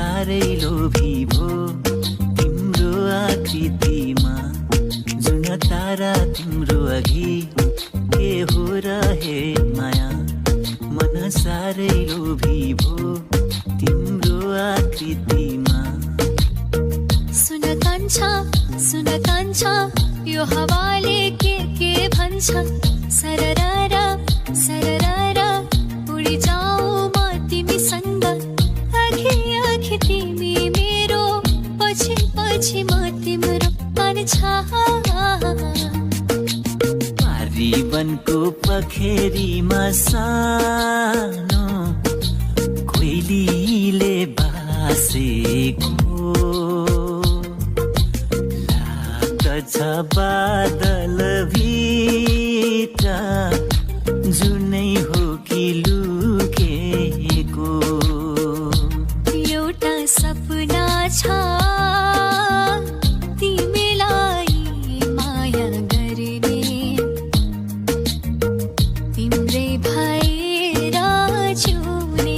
साह्रै लोभी भो तिम्रो आकृतिमा जुन तारा तिम्रो अघि के हो रहे माया मन साह्रै लोभी भो तिम्रो आकृतिमा सुन कान्छा यो हावाले के भन्छ सररारा सररारा उडी जाऊ म तिमीसँग आखी तिमी मेरो पछि पछि म तिम्रो मान्छा पारीवनको पखेरीमा सानो कोइलीले बासेको लाग्दछ बादल भित्र जुनै हो कि लुकेको एउटा सपना छ तिमीलाई माया गर्ने तिम्रै भएर जिउने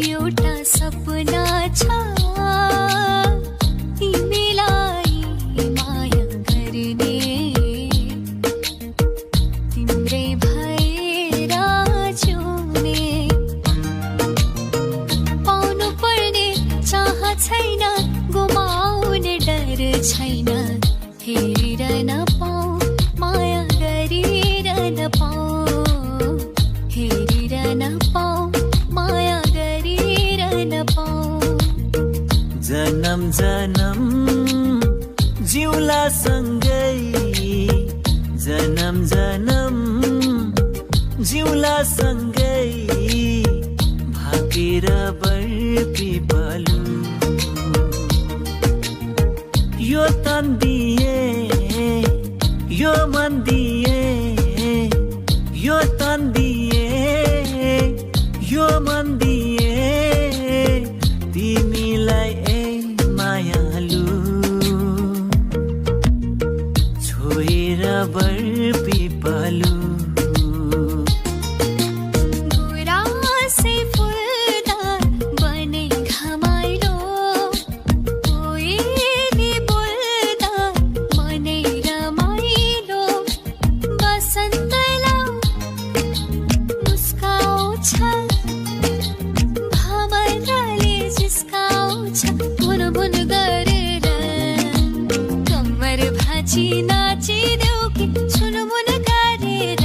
एउटा सपना छ तिमीलाई माया गर्ने तिम्रै भएर जिउने पाउनु पर्ने चाह छैन गुमाउने डर छैन हेरिरहन पाऊ माया गरिरहन पाऊ हेरिरहन पाऊ माया गरिरहन पाऊ जन्म जन्म जिउला सँगै जन्म जन्म जिउला सँगै भाकेर बरपिपलु यो तन दिए यो मन दिए यो तन दिए यो मन दिए तिमीलाई ए मायालु छोएर बरपिपलु गुराँसै फुल्दार बनै घमाइलो कोइली बोल्दार मनै रमाइलो बसन्तलाई मुस्काउँछ भमराले जिस्काउँछ भुन भुन गरेर कम्मर भाँची नाचिदेऊ कि छुनमुन गरेर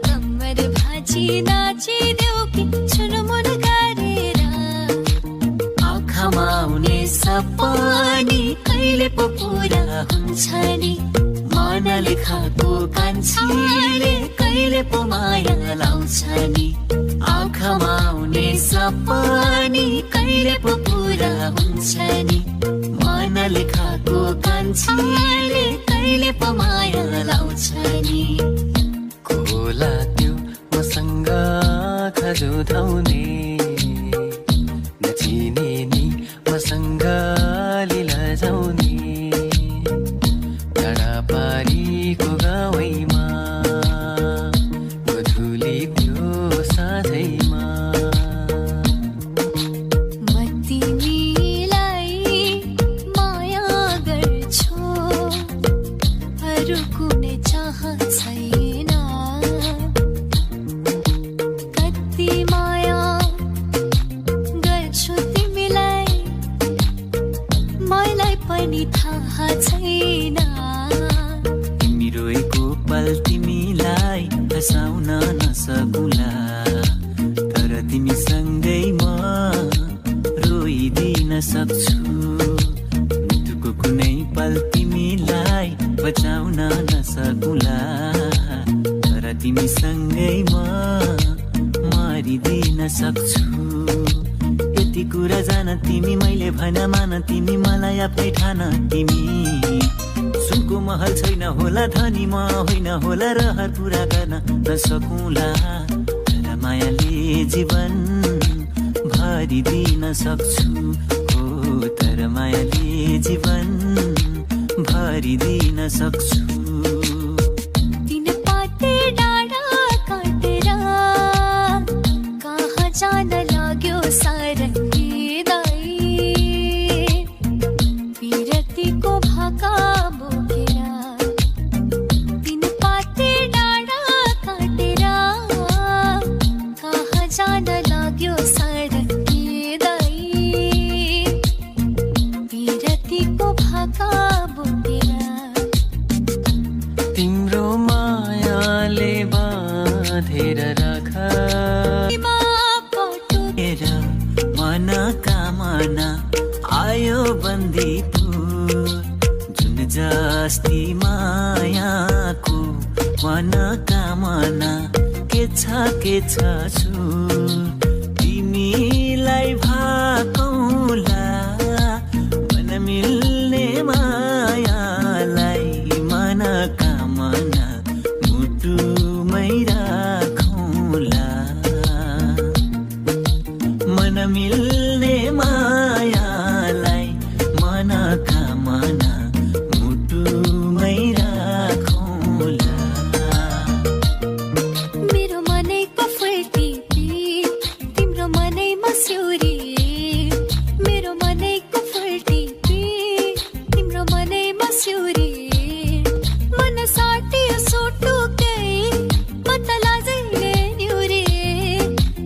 कम्मर भाँची नाचिदेऊ कि छुनमुन गरेर आँखामा आउने सपनी कहिले पो पुरा हुन्छ नि मनले खाएको कान्छीले कहिले पो माया लाउँछ नि आँखामा आउने सपनी कहिले पो पुरा हुन्छ नि मनले खाएको कान्छीले कहिले पो माया लाउँछ नि खोला त्यो मसँग खजुधाउने नचिने नि मसँग लीला जाउने टाढा पारीको गाउँमा मधुली त्यो साँझैमा म तिमीलाई माया गर्छु अरू कुनै चाह छैन कति माया गर्छु तिमीलाई मलाई पनि थाहा छैन तिमी रोएको पल तिमीलाई हँसाउन नसकुला तर तिमीसँगै म रोइदिन सक्छु मृत्युको कुनै पल तिमीलाई बचाउन नसकुला तर तिमीसँगै म मरिदिन सक्छु यति कुरा जान तिमी मैले भन मान तिमी मलाई आफै ठान तिमी सुनको महल छैन होला धनी म होइन होला रहर पुरा गर्न नसकुला तर मायाले जीवन भरिदिन सक्छु हो तर मायाले जीवन भरिदिन सक्छु दिन पाते डाँडा काटेर कहाँ जान लाग्यो सारङ्गी कामना आयो बन्दीपुर जुन जस्ती मायाको मनोकामना के छ छु तिमीलाई भाकौला मन मिल्ने मायालाई मनोकामना मुटुमै राखौला मन मिल्ने मायालाई मनोकामना मुटुमै राखौला मेरो मनैको फुलटिपी तिम्रो मनैमा स्युरी मेरो मनैको फुलटिपी तिम्रो मनैमा स्युरी मन साटियो सुटुकै म त लाजैले निउरे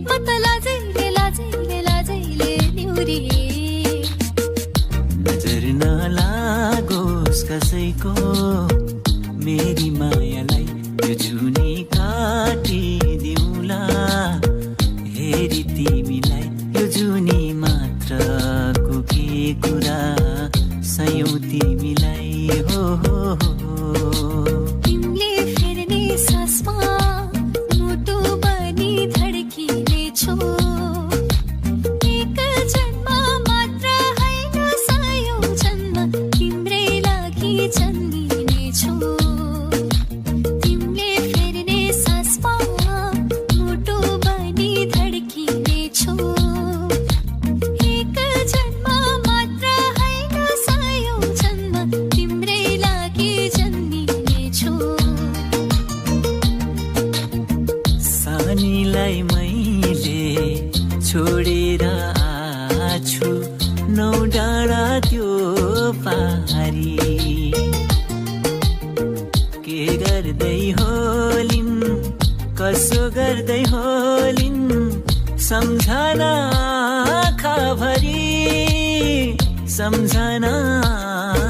म त लाजैले निउरे नजर नलागोस् कसैको मेरी मायालाई यो जुनी काटिदिउँला हेरी तिमीलाई यो जुनी मात्रको के कुरा सयौं तिमीलाई हो तिमीले फेर्ने सासमा मुटु बनी धड्किने छु एक जन्म मात्र होइन सयौं जन्म तिम्रै लागि जन्मिने छु तिमीले फेर्ने सासमा मुटु बनी धड्किने छु एक जन्म मात्र होइन सयौं जन्म तिम्रै लागि जन्मिने छु सानीलाई मैले छोडेर आछु नौ डाँडा त्यो पारी के गर्दै होलिन् कसो गर्दै होलिन् सम्झना आँखाभरि सम्झना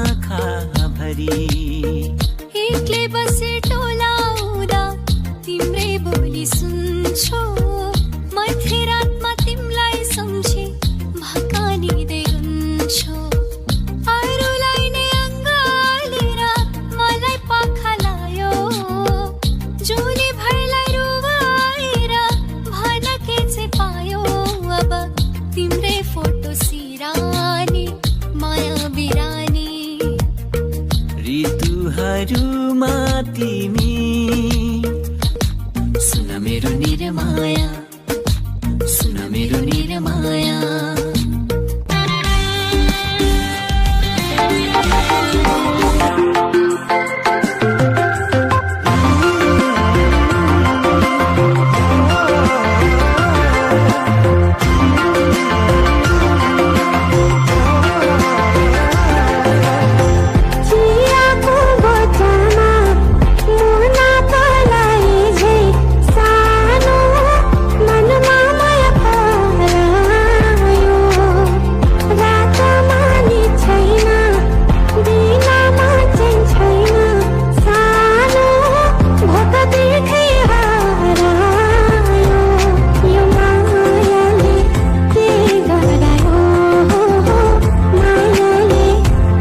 आँखाभरि एक्लै बसे टोलाउँदा तिम्रै बोली सुन्छु मध्यरातमा तिमीलाई सम्झे भकानिँदै हुन्छु अरूलाई नै अङ्गालेर मलाई पखालायो जुनी भरलाई रुवाएर भन के चाहिँ पायो अब तिम्रै फोटो सिरानी माया बिरानी ऋतुहरूमा तिमी सुन मेरो निरमाया सुन मेरो निरमाया चियाको बोतलमा मुना पलाई झै सानो मनमा माया परायो रातमा नि छैन दिनमा चाहिँ छैन सानो भोक देखे हरायो यो मायाले के गरायो मायाले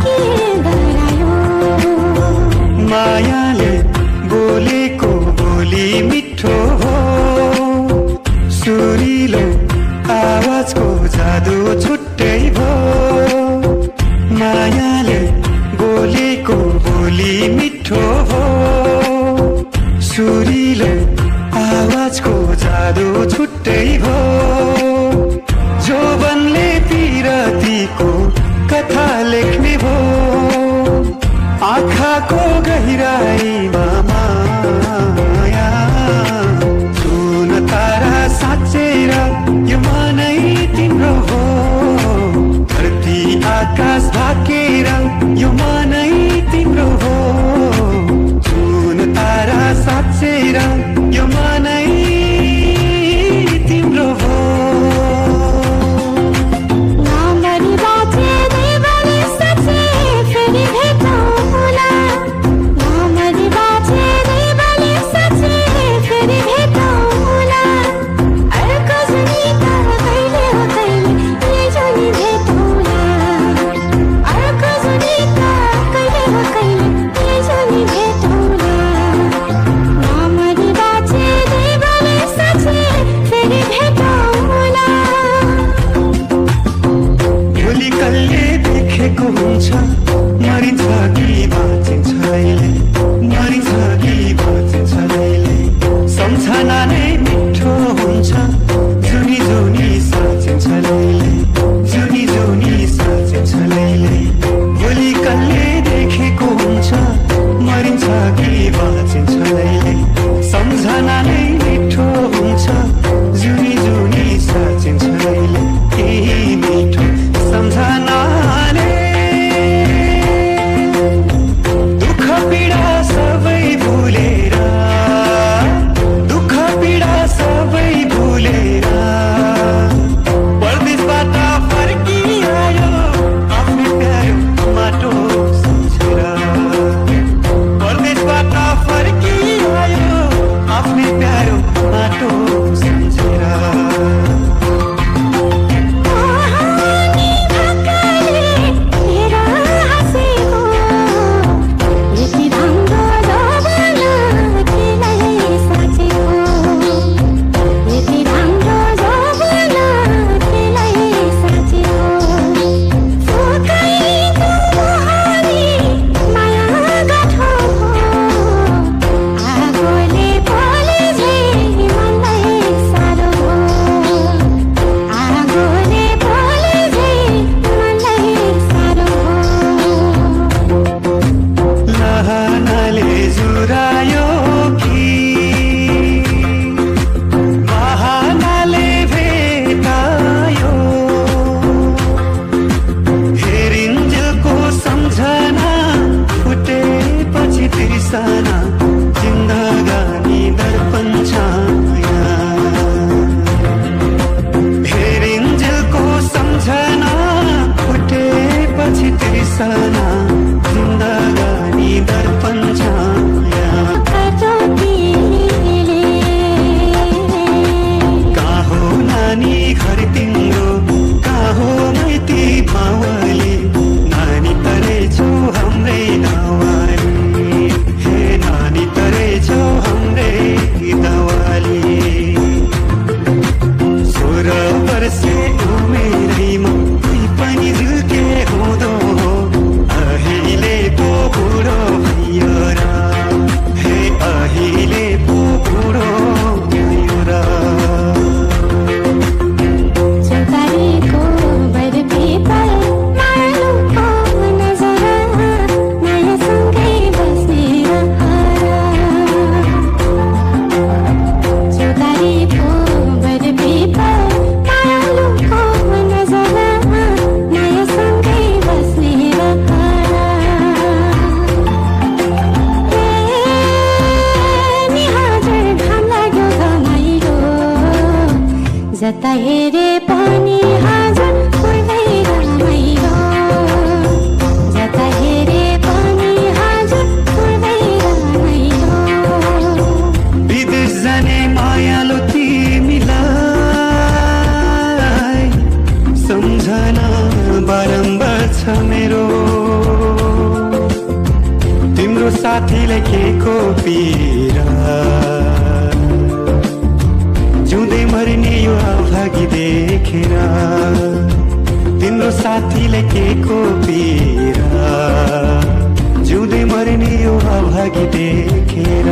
के गरायो मायाले बोलेको बोली मिठो हो सुरिलो आवाजको जादु छुट्टै भो मायाले बोलेको बोली मिठो हो सुरिलो आवाजको जादु छुट्टै भो जोबनले पिरतीको कथा लेख्ने भो आँखाको गहिराईमा माया सुन तारा साँचेर यो मनै तिम्रो हो धरती आकाश भाकेर यो मनै तिम्रो हो सुन तारा साँचेर यो मनै तिम्रो हो नागरी बाजे देवली सचे फेरि भेटौँला नाम वासना जिन्दगानी दर्पण छाया ज्योतिले कहाँ हो नानी घर तिम्रो कहाँ हो माइती मावली नानी तरै छौ हाम्रै दावाली हे नानी तरै छौ हाम्रै दावाली 16 वर्षे उमेरैमा कोही पनि झुल्के हुँदो हो अहिले पो बुढो भयो र हे अहिले पो बुढो भयो र चौतारीको बरपीपल मायालुको नजर मायासँगै बस्ने चौतारीको बरपीपल मायालुको नजर मायासँगै बस्ने नि हजुर घाम लाग्यो घमाइलो जता हेरे पनि हजुर उड्दै रमाइलो जता हेरे पनि हजुर उड्दै रमाइलो विदेश जाने मायालो तिमीलाई सम्झना बारम्बार छ मेरो तिम्रो साथीलाई के को पीरा जिउँदै मर्ने यो अभागी देखेर तिम्रो साथीलाई के को पीरा जिउँदै मर्ने यो अभागी देखेर